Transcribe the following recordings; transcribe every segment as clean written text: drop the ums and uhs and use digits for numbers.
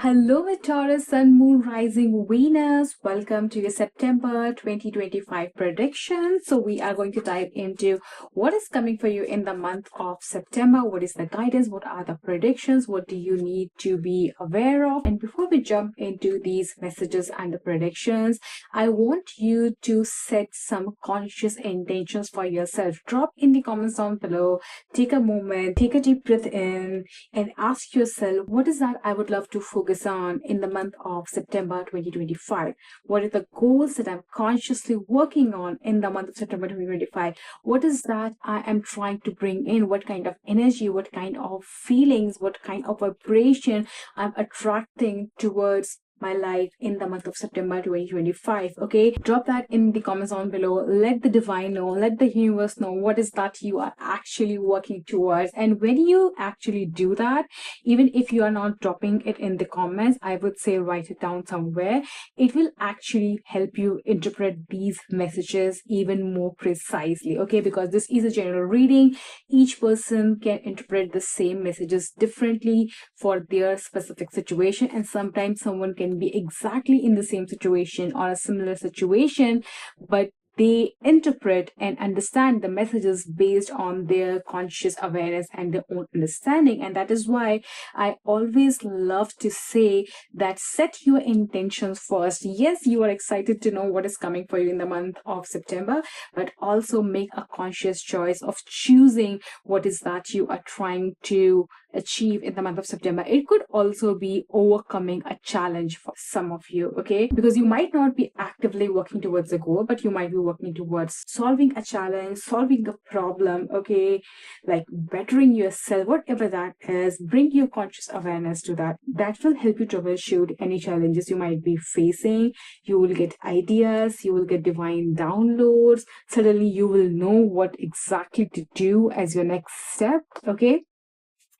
Hello, my Taurus Sun, Moon, Rising, Venus. Welcome to your September 2025 prediction. So, we are going to dive into what is coming for you in the month of September. What is the guidance? What are the predictions? What do you need to be aware of? And before we jump into these messages and the predictions, I want you to set some conscious intentions for yourself. Drop in the comments down below. Take a moment, take a deep breath in, and ask yourself, what is that I would love to focus on in the month of September 2025? What are the goals that I'm consciously working on in the month of September 2025? What is that I am trying to bring in? What kind of energy, what kind of feelings, what kind of vibration I'm attracting towards my life in the month of September 2025? Okay, drop that in the comments down below. Let the divine know, let the universe know what is that you are actually working towards. And when you actually do that, even if you are not dropping it in the comments, I would say write it down somewhere. It will actually help you interpret these messages even more precisely. Okay, because this is a general reading. Each person can interpret the same messages differently for their specific situation, and sometimes someone can be exactly in the same situation or a similar situation, but they interpret and understand the messages based on their conscious awareness and their own understanding. And that is why I always love to say that set your intentions first. Yes, you are excited to know what is coming for you in the month of September, but also make a conscious choice of choosing what is that you are trying to achieve in the month of September. It could also be overcoming a challenge for some of you, okay? Because you might not be actively working towards a goal, but you might be working towards solving a challenge, solving a problem, okay? Like bettering yourself, whatever that is. Bring your conscious awareness to that. That will help you troubleshoot any challenges you might be facing. You will get ideas, you will get divine downloads. Suddenly you will know what exactly to do as your next step, okay?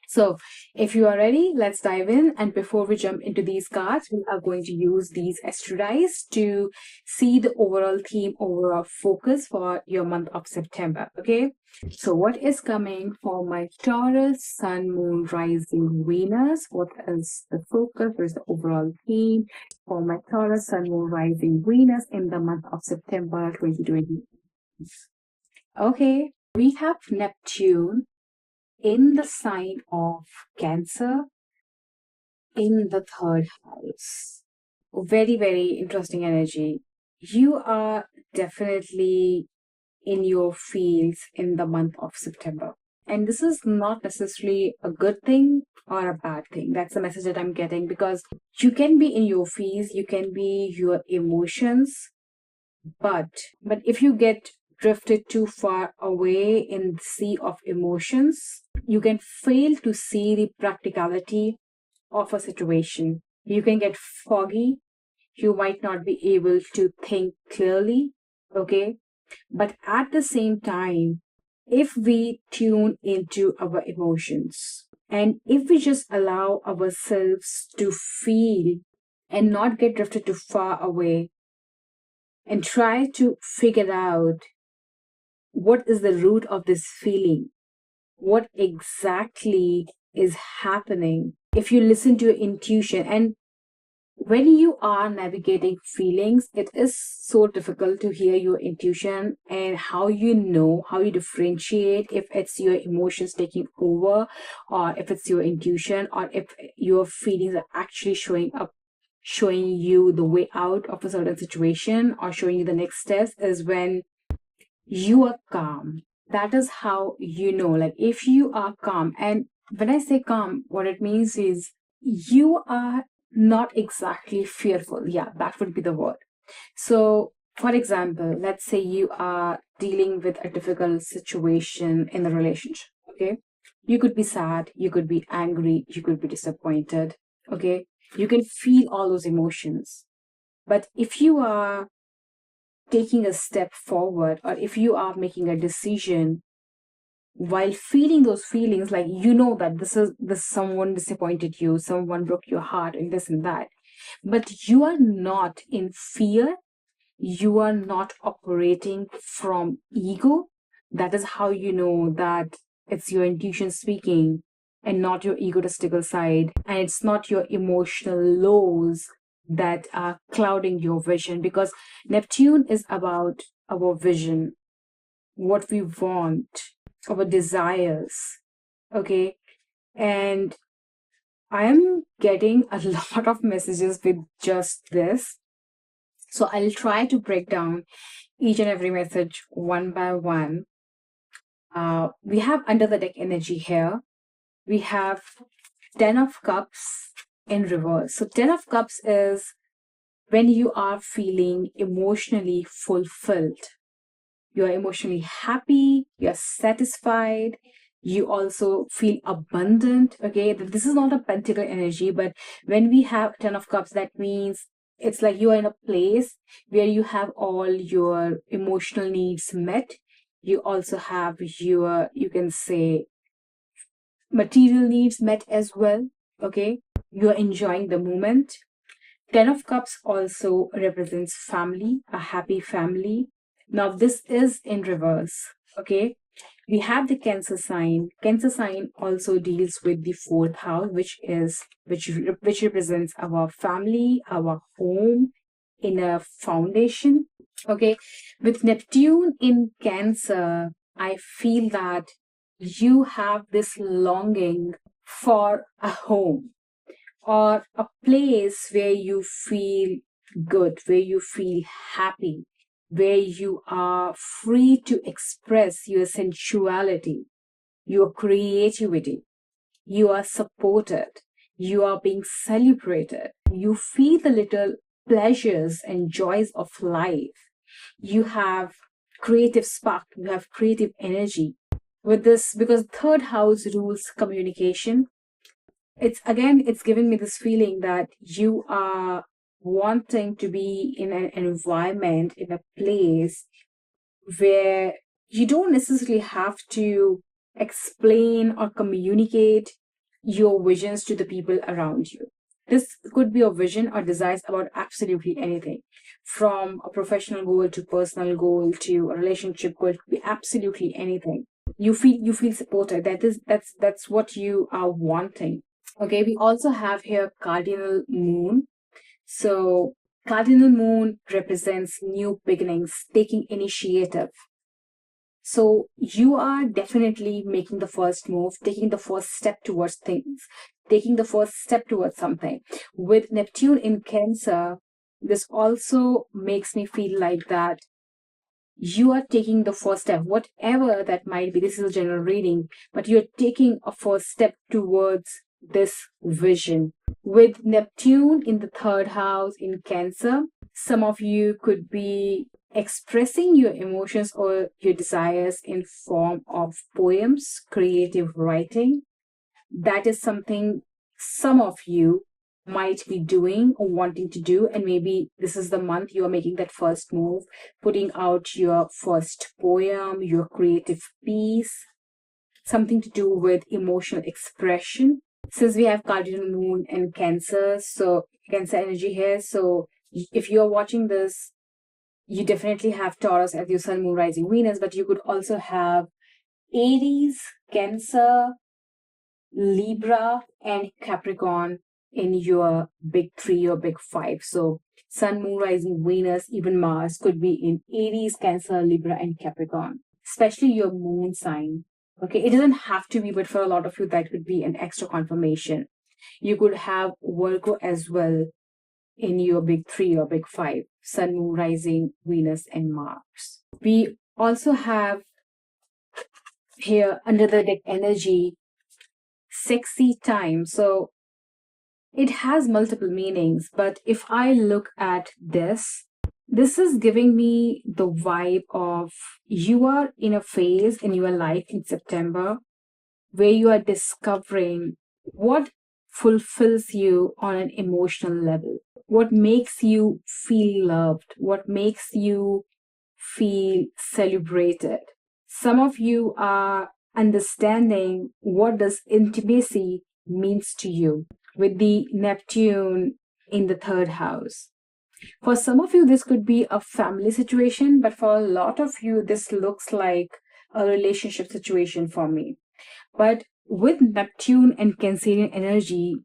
So if you are ready, let's dive in. And before we jump into these cards, we are going to use these astrologies to see the overall theme, overall focus for your month of September. Okay. So what is coming for my Taurus, Sun, Moon, Rising, Venus? What is the focus? What is the overall theme for my Taurus, Sun, Moon, Rising, Venus in the month of September 2020? Okay. We have Neptune in the sign of Cancer in the third house. Very, very interesting energy. You are definitely in your fields in the month of September. And this is not necessarily a good thing or a bad thing. That's the message that I'm getting, because you can be in your fields, you can be your emotions, but if you get drifted too far away in the sea of emotions, you can fail to see the practicality of a situation. You can get foggy. You might not be able to think clearly. Okay. But at the same time, if we tune into our emotions and if we just allow ourselves to feel and not get drifted too far away and try to figure out what is the root of this feeling, what exactly is happening. If you listen to your intuition, and when you are navigating feelings, it is so difficult to hear your intuition and how you know, how you differentiate if it's your emotions taking over or if it's your intuition, or if your feelings are actually showing up, showing you the way out of a certain situation or showing you the next steps, is when you are calm. That is how you know, like if you are calm. And when I say calm, what it means is you are not exactly fearful. Yeah, that would be the word. So, for example, let's say you are dealing with a difficult situation in a relationship. Okay. You could be sad, you could be angry, you could be disappointed. Okay. You can feel all those emotions. But if you are taking a step forward, or if you are making a decision while feeling those feelings, like you know that this someone disappointed you, someone broke your heart, and this and that, but you are not in fear, you are not operating from ego, that is how you know that it's your intuition speaking. and not your egotistical side. And it's not your emotional lows that are clouding your vision, because Neptune is about our vision, what we want, our desires. Okay. And I'm getting a lot of messages with just this. So I'll try to break down each and every message one by one. We have under the deck energy here. We have 10 of Cups in reverse. So 10 of Cups is when you are feeling emotionally fulfilled. You are emotionally happy, you're satisfied, you also feel abundant. Okay, this is not a pentacle energy, but when we have 10 of Cups, that means it's like you are in a place where you have all your emotional needs met. You also have your, you can say, material needs met as well. Okay, you're enjoying the moment. 10 of Cups also represents family, a happy family. Now, this is in reverse. Okay, we have the Cancer sign. Cancer sign also deals with the fourth house, which represents our family, our home, inner foundation. Okay, with Neptune in Cancer, I feel that you have this longing for a home or a place where you feel good, where you feel happy, where you are free to express your sensuality, your creativity. You are supported, you are being celebrated, you feel the little pleasures and joys of life. You have creative spark, you have creative energy. With this, because third house rules communication, it's giving me this feeling that you are wanting to be in an environment, in a place where you don't necessarily have to explain or communicate your visions to the people around you. This could be a vision or desires about absolutely anything, from a professional goal to personal goal to a relationship goal. It could be absolutely anything. You feel supported. That's what you are wanting. Okay, we also have here cardinal moon. So cardinal moon represents new beginnings, taking initiative. So you are definitely making the first move, taking the first step towards things, taking the first step towards something. With Neptune in Cancer, this also makes me feel like that you are taking the first step, whatever that might be. This is a general reading, but you're taking a first step towards this vision. With Neptune in the third house in Cancer, some of you could be expressing your emotions or your desires in form of poems, creative writing. That is something some of you might be doing or wanting to do, and maybe this is the month you are making that first move, putting out your first poem, your creative piece, something to do with emotional expression. Since we have cardinal moon and Cancer, so Cancer energy here, so if you're watching this, you definitely have Taurus as your sun, moon, rising, Venus, but you could also have Aries, Cancer, Libra, and Capricorn in your big three or big five. So sun, moon, rising, Venus, even Mars could be in Aries, Cancer, Libra, and Capricorn, especially your moon sign. Okay, it doesn't have to be, but for a lot of you, that could be an extra confirmation. You could have Virgo as well in your big three or big five, sun, moon, rising, Venus, and Mars. We also have here under the deck energy, sexy time. So it has multiple meanings, but if I look at this is giving me the vibe of you are in a phase in your life in September where you are discovering what fulfills you on an emotional level, what makes you feel loved, what makes you feel celebrated. Some of you are understanding what does intimacy means to you with the Neptune in the third house. For some of you, this could be a family situation, but for a lot of you, this looks like a relationship situation for me. But with Neptune and Cancerian energy,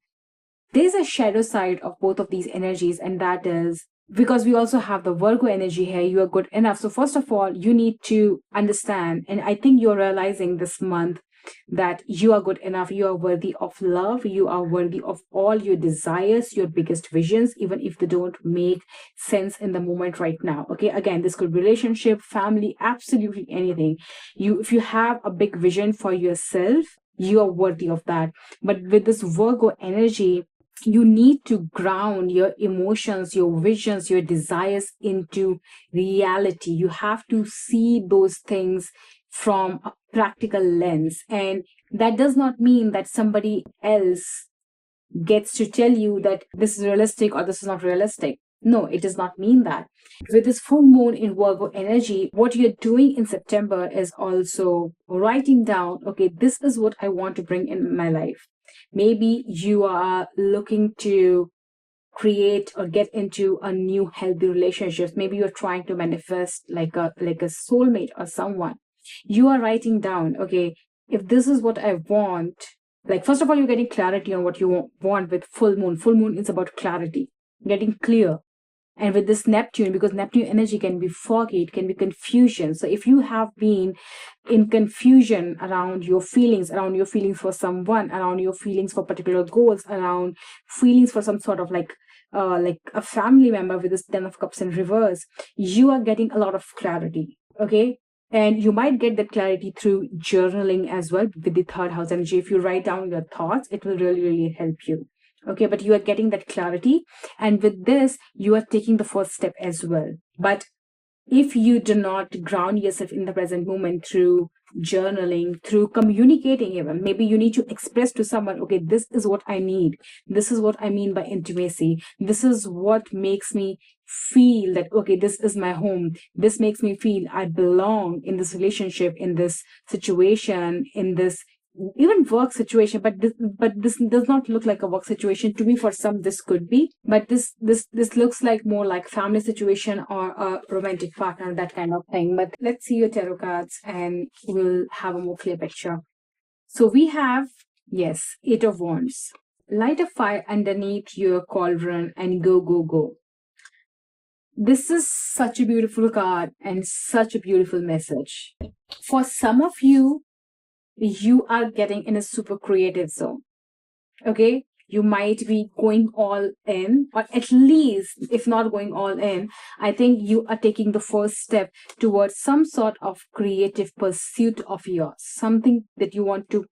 there's a shadow side of both of these energies, and that is because we also have the Virgo energy here. You are good enough. So first of all, you need to understand, and I think you're realizing this month that you are good enough. You are worthy of love. You are worthy of all your desires, your biggest visions, even if they don't make sense in the moment right now. Okay, again, this could be relationship, family, absolutely anything. If you have a big vision for yourself, you are worthy of that. But with this Virgo energy, you need to ground your emotions, your visions, your desires into reality. You have to see those things from a practical lens. And that does not mean that somebody else gets to tell you that this is realistic or this is not realistic. No, it does not mean that. With this full moon in Virgo energy, what you're doing in September is also writing down, okay, this is what I want to bring in my life. Maybe you are looking to create or get into a new healthy relationship. Maybe you're trying to manifest like a soulmate or someone. You are writing down, okay, if this is what I want, like first of all, you're getting clarity on what you want with full moon. Full moon is about clarity, getting clear. And with this Neptune, because Neptune energy can be foggy, it can be confusion. So if you have been in confusion around your feelings for someone, around your feelings for particular goals, around feelings for some sort of like a family member with this 10 of Cups in reverse, you are getting a lot of clarity. Okay. And you might get that clarity through journaling as well with the third house energy. If you write down your thoughts, it will really, really help you. Okay, but you are getting that clarity. And with this, you are taking the first step as well. But if you do not ground yourself in the present moment through journaling, through communicating, even maybe you need to express to someone, okay, this is what I need. This is what I mean by intimacy. This is what makes me feel that, okay, this is my home. This makes me feel I belong in this relationship, in this situation, in this even work situation. But this does not look like a work situation to me. For some this could be, but this looks like more like family situation or a romantic partner, that kind of thing. But let's see your tarot cards and we'll have a more clear picture. So we have, yes, 8 of Wands. Light a fire underneath your cauldron and go, go, go. This is such a beautiful card and such a beautiful message. For some of you, you are getting in a super creative zone. Okay, you might be going all in, or at least if not going all in, I think you are taking the first step towards some sort of creative pursuit of yours, something that you want to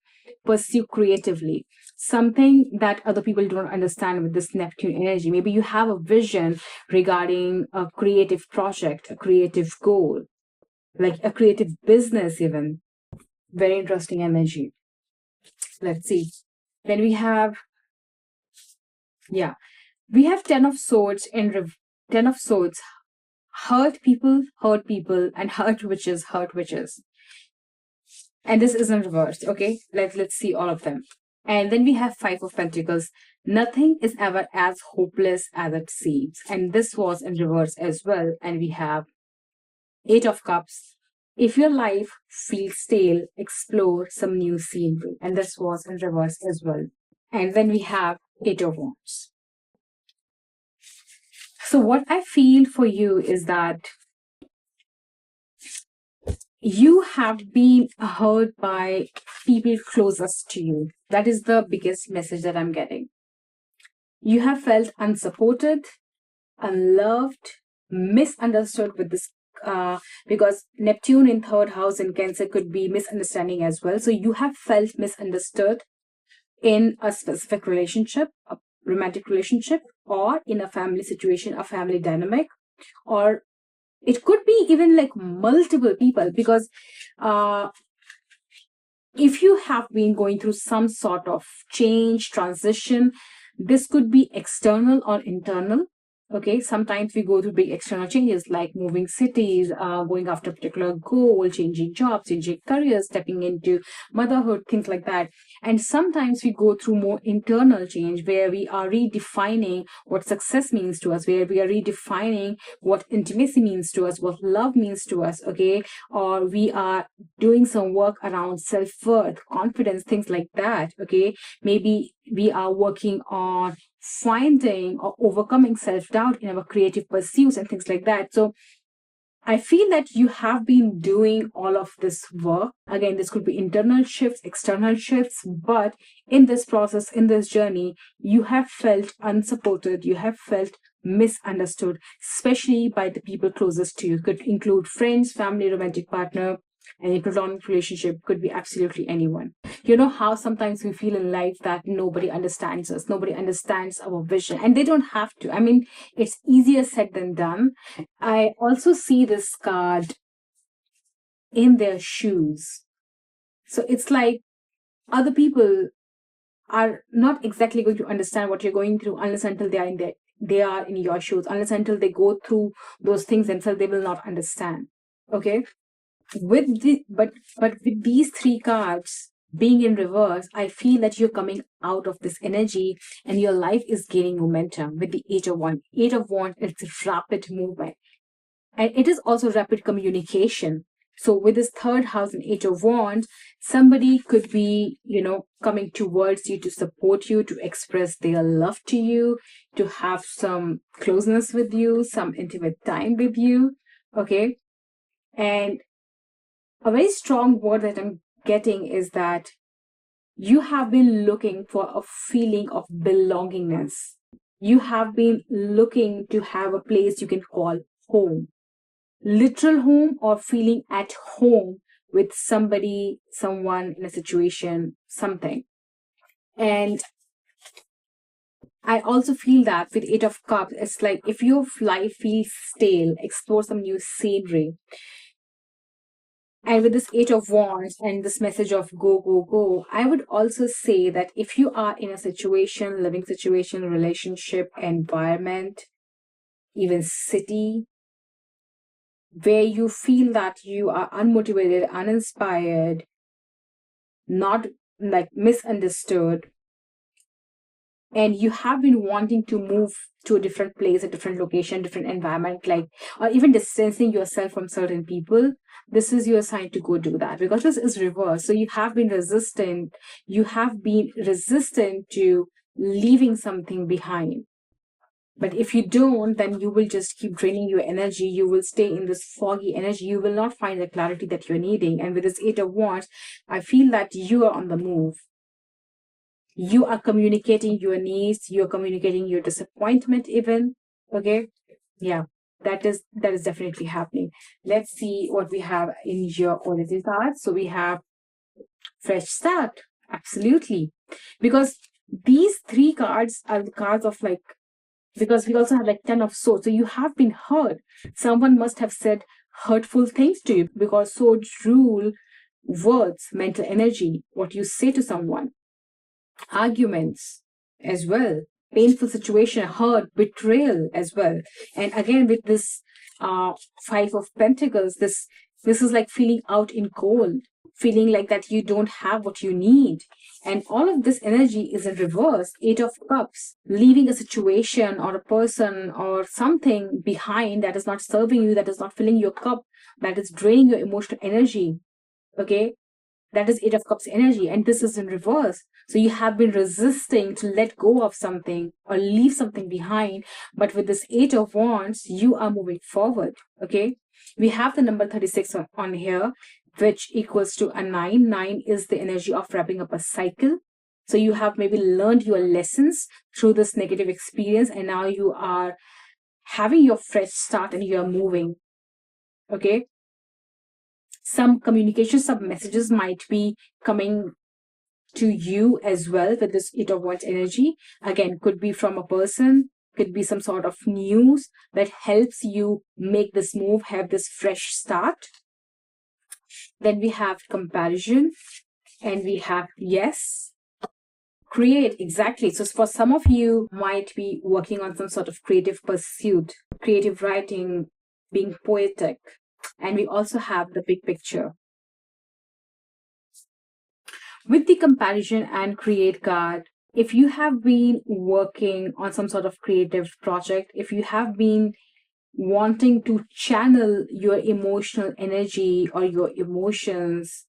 pursue creatively, something that other people don't understand with this Neptune energy. Maybe you have a vision regarding a creative project, a creative goal, like a creative business even. Very interesting energy. Let's see. Then we have, we have 10 of Swords in 10 of Swords. Hurt people, and hurt witches, hurt witches. And this is in reverse. Okay, let's see all of them. And then we have 5 of Pentacles. Nothing is ever as hopeless as it seems. And this was in reverse as well. And we have 8 of Cups. If your life feels stale, explore some new scenery. And this was in reverse as well. And then we have 8 of Wands. So what I feel for you is that you have been hurt by people closest to you. That is the biggest message that I'm getting. You have felt unsupported, unloved, misunderstood with this, because Neptune in third house in Cancer could be misunderstanding as well. So you have felt misunderstood in a specific relationship, a romantic relationship, or in a family situation, a family dynamic, or it could be even like multiple people, because if you have been going through some sort of change, transition, this could be external or internal. Okay, sometimes we go through big external changes like moving cities, going after a particular goal, changing jobs, changing careers, stepping into motherhood, things like that. And sometimes we go through more internal change where we are redefining what success means to us, where we are redefining what intimacy means to us, what love means to us, okay? Or we are doing some work around self worth, confidence, things like that, okay? Maybe we are working on finding or overcoming self-doubt in our creative pursuits and things like that. So I feel that you have been doing all of this work. Again, this could be internal shifts, external shifts, but in this process, in this journey, you have felt unsupported, you have felt misunderstood, especially by the people closest to you. Could include friends, family, romantic partner, any platonic relationship, could be absolutely anyone. You know how sometimes we feel in life that nobody understands us, nobody understands our vision, and they don't have to. I mean, it's easier said than done. I also see this card in their shoes. So it's like other people are not exactly going to understand what you're going through unless until they are in your shoes, unless until they go through those things themselves, they will not understand. Okay, with the but with these three cards being in reverse, I feel that you're coming out of this energy and your life is gaining momentum. With the eight of wands, it's rapid movement, and it is also rapid communication. So with this third house and eight of wands, somebody could be, coming towards you to support you, to express their love to you, to have some closeness with you, some intimate time with you. Okay, and a very strong word that I'm getting is that you have been looking for a feeling of belongingness. You have been looking to have a place you can call home, literal home, or feeling at home with somebody, someone in a situation, something. And I also feel that with Eight of Cups, it's like if your life feels stale, explore some new scenery. And with this Eight of Wands and this message of go, go, go, I would also say that if you are in a situation, living situation, relationship, environment, even city, where you feel that you are unmotivated, uninspired, not like misunderstood, and you have been wanting to move to a different place, a different location, different environment, like, or even distancing yourself from certain people, this is your sign to go do that, because this is reverse. So you have been resistant, to leaving something behind. But if you don't, then you will just keep draining your energy. You will stay in this foggy energy. You will not find the clarity that you're needing. And with this Eight of Wands, I feel that you are on the move. You are communicating your needs, you're communicating your disappointment even. Okay, yeah, that is definitely happening. Let's see what we have in your oracle cards. So we have fresh start, absolutely, because these three cards are the cards of, like, because we also have like 10 of swords, so you have been hurt. Someone must have said hurtful things to you, because swords rule words, mental energy, what you say to someone, arguments as well, painful situation, hurt, betrayal as well. And again, with this Five of Pentacles, this is like feeling out in cold, feeling like that you don't have what you need. And all of this energy is in reverse. Eight of Cups, leaving a situation or a person or something behind that is not serving you, that is not filling your cup, that is draining your emotional energy. Okay, that is Eight of Cups energy, and this is in reverse. So you have been resisting to let go of something or leave something behind, but with this Eight of Wands, you are moving forward. Okay, we have the number 36 on here, which equals to a 9. 9 is the energy of wrapping up a cycle. So you have maybe learned your lessons through this negative experience, and now you are having your fresh start and you are moving. Okay, some communication, some messages might be coming to you as well with this Eight of Wands energy. Again, could be from a person, could be some sort of news that helps you make this move, have this fresh start. Then we have comparison, and we have yes, Create, exactly. So for some of you might be working on some sort of creative pursuit, creative writing, being poetic. And we also have the big picture. With the comparison and create card, if you have been working on some sort of creative project, if you have been wanting to channel your emotional energy or your emotions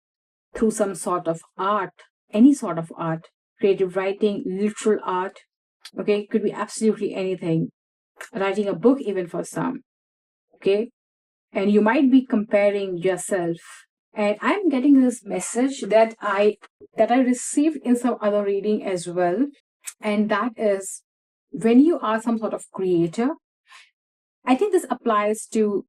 through some sort of art, any sort of art, creative writing, literal art, okay, could be absolutely anything, writing a book even for some, okay, and you might be comparing yourself. And I'm getting this message that I received in some other reading as well, and that is, when you are some sort of creator, I think this applies to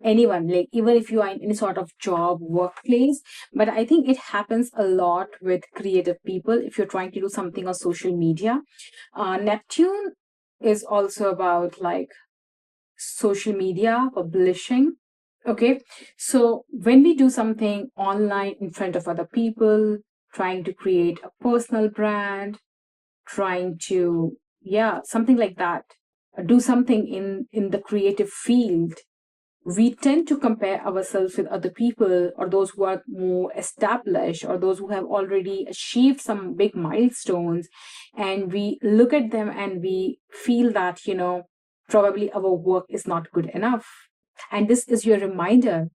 anyone, like even if you are in any sort of job, workplace, but I think it happens a lot with creative people. If you're trying to do something on social media, Neptune is also about like social media, publishing. Okay, so when we do something online in front of other people, trying to create a personal brand, trying to, yeah, something like that, do something in the creative field, we tend to compare ourselves with other people, or those who are more established, or those who have already achieved some big milestones, and we look at them and we feel that, probably our work is not good enough. And this is your reminder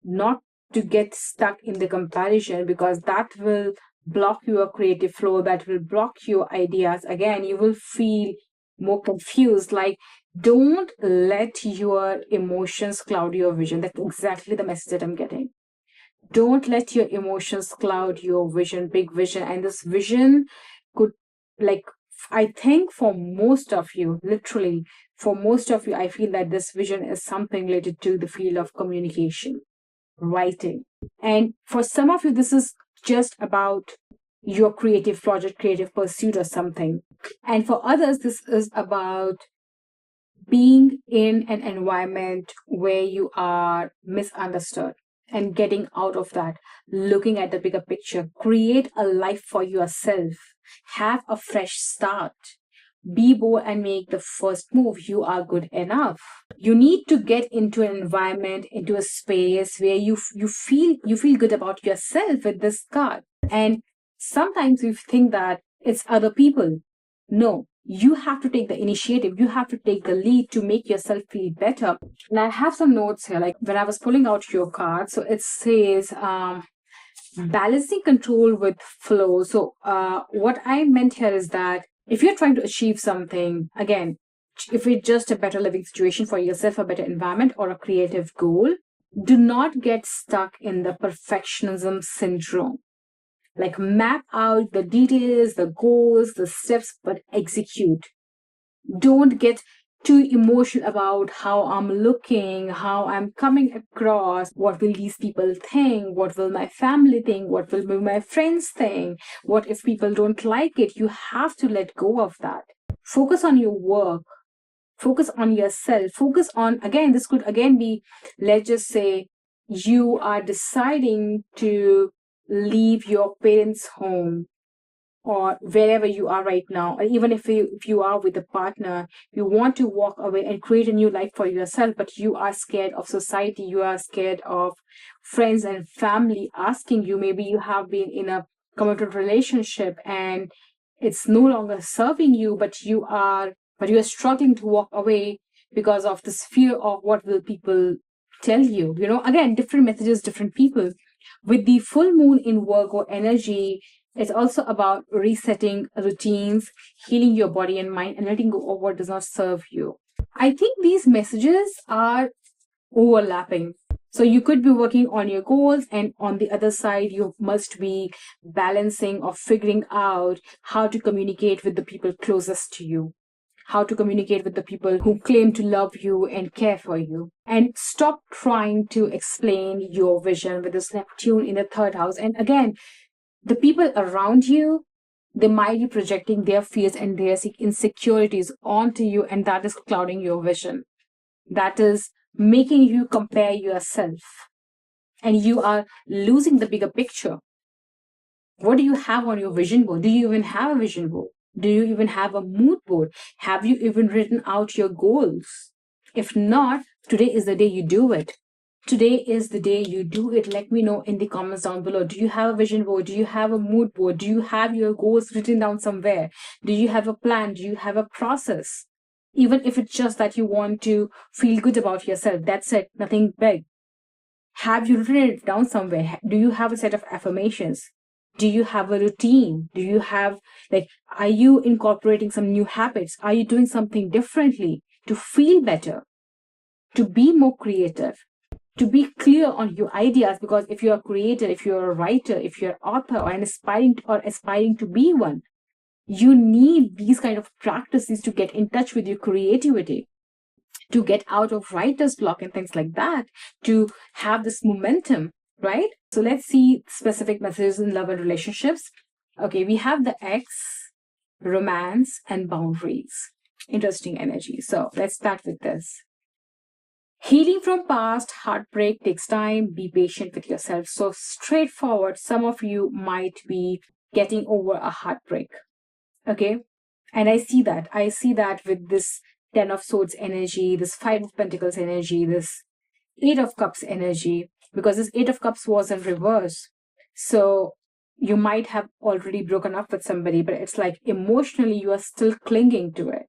not to get stuck in the comparison, because that will block your creative flow, that will block your ideas. Again, you will feel more confused. Like, don't let your emotions cloud your vision. That's exactly the message that I'm getting. Don't let your emotions cloud your vision, big vision. And this vision could, like, I think for most of you, literally, for most of you, I feel that this vision is something related to the field of communication, writing. And for some of you, this is just about your creative project, creative pursuit, or something. And for others, this is about being in an environment where you are misunderstood and getting out of that, looking at the bigger picture, create a life for yourself, have a fresh start. Be bold and make the first move. You are good enough. You need to get into an environment, into a space where you feel good about yourself with this card. And sometimes we think that it's other people. No, you have to take the initiative. You have to take the lead to make yourself feel better. And I have some notes here, like when I was pulling out your card. So it says, balancing control with flow. So what I meant here is that if you're trying to achieve something, again, if it's just a better living situation for yourself, a better environment, or a creative goal, do not get stuck in the perfectionism syndrome. Like, map out the details, the goals, the steps, but execute. Don't get too emotional about how I'm looking, how I'm coming across, what will these people think, what will my family think, what will my friends think, what if people don't like it. You have to let go of that. Focus on your work, focus on yourself, focus on, again, this could again be, let's just say you are deciding to leave your parents' home, or wherever you are right now, or even if you are with a partner, you want to walk away and create a new life for yourself, but you are scared of society, you are scared of friends and family asking you. Maybe you have been in a committed relationship and it's no longer serving you, but you are struggling to walk away because of this fear of what will people tell you. Again, different messages, different people. With the full moon in Virgo energy, it's also about resetting routines, healing your body and mind, and letting go of what does not serve you. I think these messages are overlapping. So you could be working on your goals, and on the other side, you must be balancing or figuring out how to communicate with the people closest to you, how to communicate with the people who claim to love you and care for you. And stop trying to explain your vision with this Neptune in the third house. And again, the people around you, they might be projecting their fears and their insecurities onto you, and that is clouding your vision. That is making you compare yourself, and you are losing the bigger picture. What do you have on your vision board? Do you even have a vision board? Do you even have a mood board? Have you even written out your goals? If not, today is the day you do it. Today is the day you do it. Let me know in the comments down below. Do you have a vision board? Do you have a mood board? Do you have your goals written down somewhere? Do you have a plan? Do you have a process? Even if it's just that you want to feel good about yourself, that's it, nothing big. Have you written it down somewhere? Do you have a set of affirmations? Do you have a routine? Do you have, like, are you incorporating some new habits? Are you doing something differently to feel better, to be more creative, to be clear on your ideas? Because if you're a creator, if you're a writer, if you're an author or aspiring to be one, you need these kind of practices to get in touch with your creativity, to get out of writer's block and things like that, to have this momentum, right? So let's see specific messages in love and relationships. Okay, we have the X, romance, and boundaries. Interesting energy. So let's start with this. Healing from past heartbreak takes time. Be patient with yourself. So straightforward, some of you might be getting over a heartbreak. Okay. And I see that with this 10 of Swords energy, this 5 of Pentacles energy, this 8 of Cups energy, because this 8 of Cups was in reverse. So you might have already broken up with somebody, but it's like emotionally you are still clinging to it.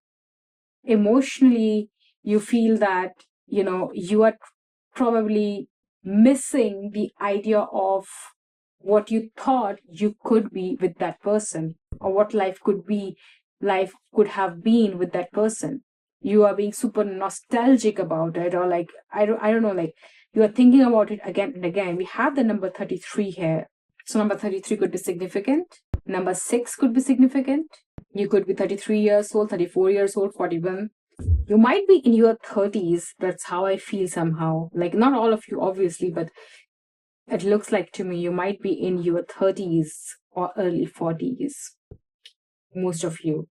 Emotionally, you feel that, you are probably missing the idea of what you thought you could be with that person, or what life could have been with that person. You are being super nostalgic about it, or like I don't know, like you are thinking about it again and again. We have the number 33 here. So number 33 could be significant. Number 6 could be significant. You could be 33 years old, 34 years old, 41. You might be in your 30s. That's how I feel somehow. Like, not all of you, obviously, but it looks like to me you might be in your 30s or early 40s. Most of you.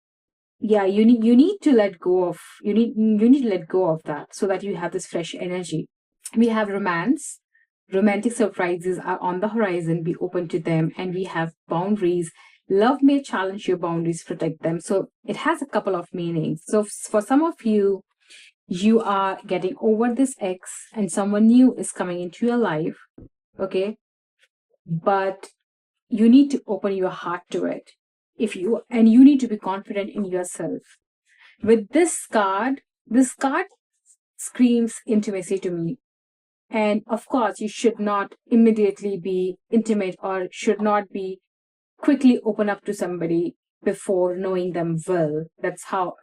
Yeah, you need to let go of that so that you have this fresh energy. We have romance. Romantic surprises are on the horizon. Be open to them. And we have boundaries. Love may challenge your boundaries, protect them. So it has a couple of meanings. So for some of you, you are getting over this ex and someone new is coming into your life. Okay. But you need to open your heart to it. You need to be confident in yourself. With this card screams intimacy to me. And of course, you should not immediately be intimate, or should not be quickly open up to somebody before knowing them well. That's how,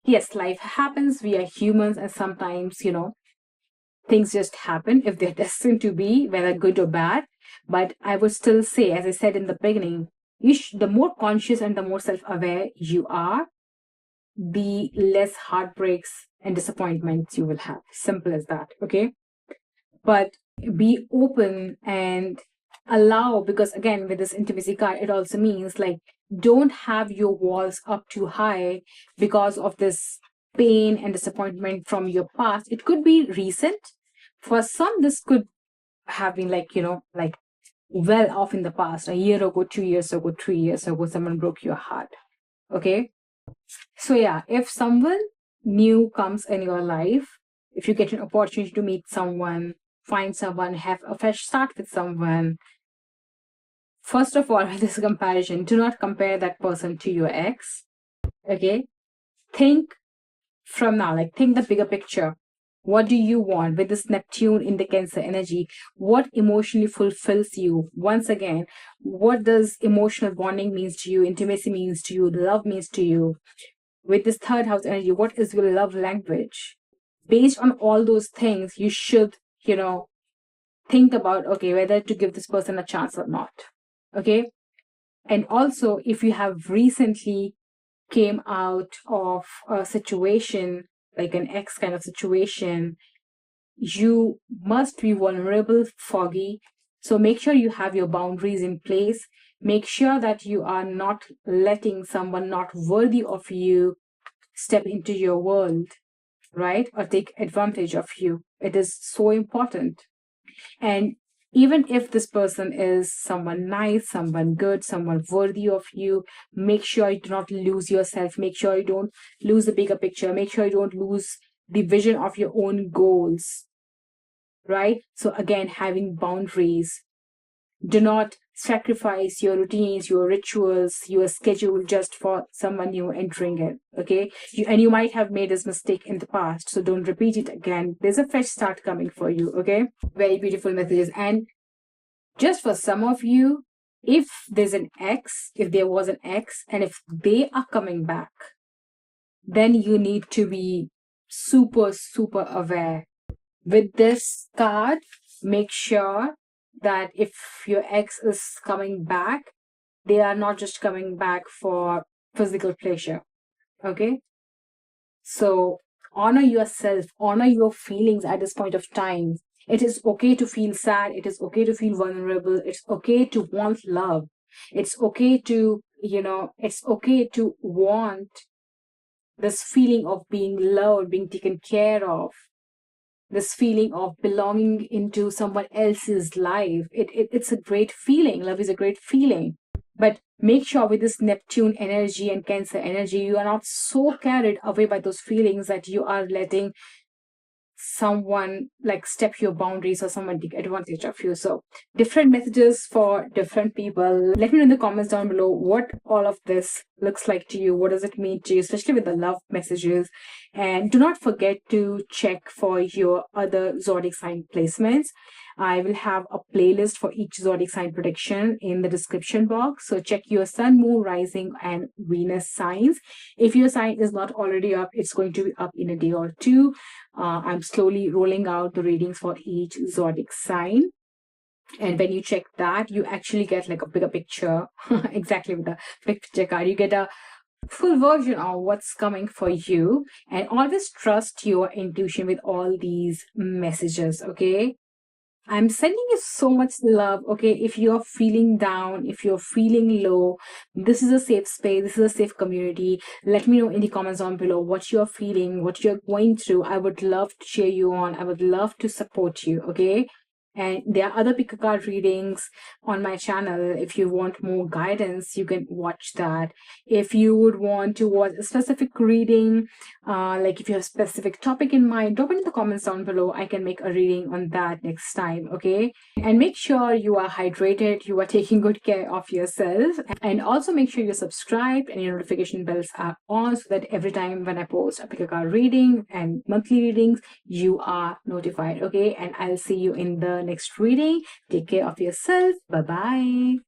yes, life happens. We are humans, and sometimes, things just happen if they're destined to be, whether good or bad. But I would still say, as I said in the beginning, the more conscious and the more self-aware you are, the less heartbreaks and disappointments you will have. Simple as that. Okay. But be open and allow, because again, with this intimacy card, it also means like, don't have your walls up too high because of this pain and disappointment from your past. It could be recent. For some, this could have been like, like well off in the past, a year ago, 2 years ago, 3 years ago, someone broke your heart. Okay. So yeah, if someone new comes in your life, if you get an opportunity to meet someone, find someone, have a fresh start with someone, first of all, with this comparison, do not compare that person to your ex. Okay. Think from now, like think the bigger picture. What do you want with this Neptune in the Cancer energy? What emotionally fulfills you? Once again, what does emotional bonding means to you? Intimacy means to you? Love means to you? With this third house energy, what is your love language? Based on all those things, you should, think about, okay, whether to give this person a chance or not. Okay. And also, if you have recently came out of a situation, like an ex kind of situation, you must be vulnerable, foggy. So make sure you have your boundaries in place. Make sure that you are not letting someone not worthy of you step into your world, right? Or take advantage of you. It is so important. And Even if this person is someone nice, someone good, someone worthy of you, make sure you do not lose yourself. Make sure you don't lose the bigger picture. Make sure you don't lose the vision of your own goals, right? So again, having boundaries. Do not sacrifice your routines, your rituals, your schedule just for someone new entering it. Okay. And you might have made this mistake in the past. So don't repeat it again. There's a fresh start coming for you. Okay. Very beautiful messages. And just for some of you, if there's an ex, if there was an ex, and if they are coming back, then you need to be super, super aware. With this card, make sure that if your ex is coming back, they are not just coming back for physical pleasure. Okay. So honor yourself, honor your feelings at this point of time. It is okay to feel sad. It is okay to feel vulnerable. It's okay to want love. It's okay to, it's okay to want this feeling of being loved, being taken care of, this feeling of belonging into someone else's life. It's a great feeling. Love is a great feeling. But make sure with this Neptune energy and Cancer energy, you are not so carried away by those feelings that you are letting someone like step your boundaries or someone take advantage of you. So different messages for different people. Let me know in the comments down below what all of this looks like to you. What does it mean to you, especially with the love messages? And do not forget to check for your other zodiac sign placements. I will have a playlist for each zodiac sign prediction in the description box. So check your sun, moon, rising, and Venus signs. If your sign is not already up, it's going to be up in a day or two. I'm slowly rolling out the readings for each zodiac sign. And when you check that, you actually get like a bigger picture. Exactly, with the picture card, you get a full version of what's coming for you. And always trust your intuition with all these messages. Okay. I'm sending you so much love. Okay. If you're feeling down, if you're feeling low, this is a safe space. This is a safe community. Let me know in the comments down below what you're feeling, what you're going through. I would love to cheer you on. I would love to support you. Okay. And there are other pick a card readings on my channel. If you want more guidance, you can watch that. If you would want to watch a specific reading, like if you have a specific topic in mind, drop it in the comments down below. I can make a reading on that next time. Okay. And make sure you are hydrated, you are taking good care of yourself. And also make sure you're subscribed and your notification bells are on so that every time when I post a pick a card reading and monthly readings, you are notified. Okay. And I'll see you in the next reading. Take care of yourself. Bye bye.